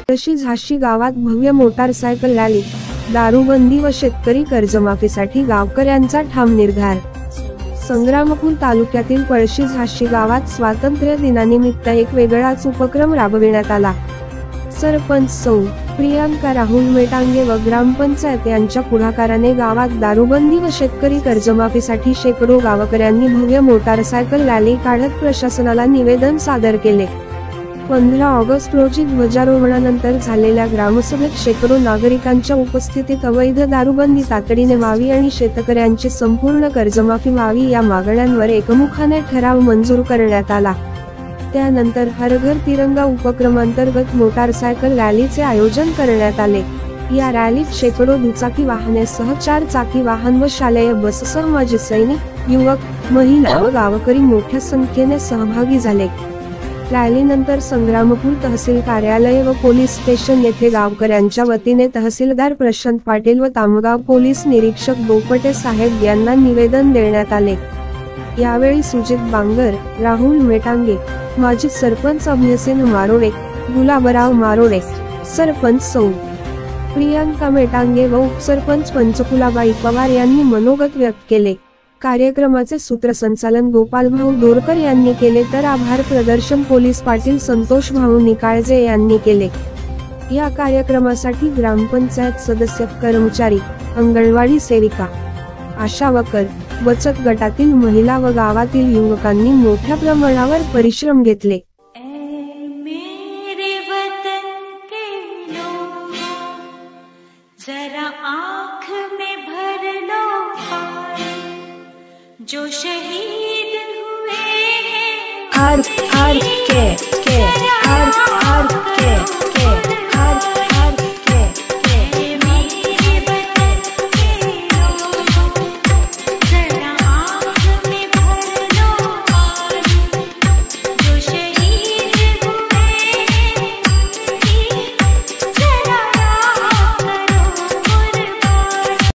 पळशी झाशी गावात भव्य मोटारसायकल रॅली, दारूबंदी व शेतकरी कर्जमाफीसाठी गावकऱ्यांचा ठाम निर्धार। संग्रामपूर तालुक्यातील पळशी झाशी गावात स्वातंत्र्य दिनानिमित्त एक वेगळाच उपक्रम राबविण्यात आला। सरपंच सौ प्रियांका राहुल मेटांगे व ग्रामपंचायत यांच्या पुढाकाराने गावात दारूबंदी व शेतकरी कर्जमाफीसाठी शेकडो गावकऱ्यांनी भव्य मोटारसायकल रॅली काढत प्रशासनाला निवेदन सादर केले। 15 ऑगस्ट रोजी ध्वजारोहणानंतर झालेल्या ग्रामसभेत शेकडो नागरिकांच्या उपस्थितीत अवैध दारूबंदी तातडीने व्हावी आणि शेतकऱ्यांची संपूर्ण कर्जमाफी व्हावी या मागण्यांवर एकमुखाने ठराव मंजूर करण्यात आला। त्यानंतर हर घर तिरंगा उपक्रमांतर्गत मोटारसायकल रॅलीचे आयोजन करण्यात आले। या रॅलीत शेकडो दुचाकी वाहनेसह 4 चाकी वाहन व शालेय बससह माजी सैनिक, युवक, महिला व गावकरी मोठ्या संख्येने सहभागी झाले। रॅलीनंतर संग्रामपूर तहसील कार्यालय व पोलीस स्टेशन येथे गावकऱ्यांच्या वतीने तहसीलदार प्रशांत पाटील व तामगाव पोलीस निरीक्षक बोपटे साहेब यांना निवेदन देण्यात आले। यावेळी सुजित बांगर, राहुल मेटांगे, माजी सरपंच अभयसिंह मारोडे, गुलाबराव मारोडे, सरपंच सौ प्रियांका मेटांगे व उपसरपंच पंचकुलाबाई पवार यांनी मनोगत व्यक्त केले। कार्यक्रमाचे सूत्रसंचालन गोपालभाऊ दोरकर यांनी केले तर आभार प्रदर्शन पोलीस पाटील संतोष भाऊ निकाळजे यांनी केले। या कार्यक्रमासाठी ग्रामपंचायत सदस्य, कर्मचारी, अंगणवाडी सेविका, आशा वर्कर, बचत गटातील महिला व गावातील युवकांनी मोठ्या प्रमाणावर परिश्रम घेतले। जो शहीद हुए हैं आर के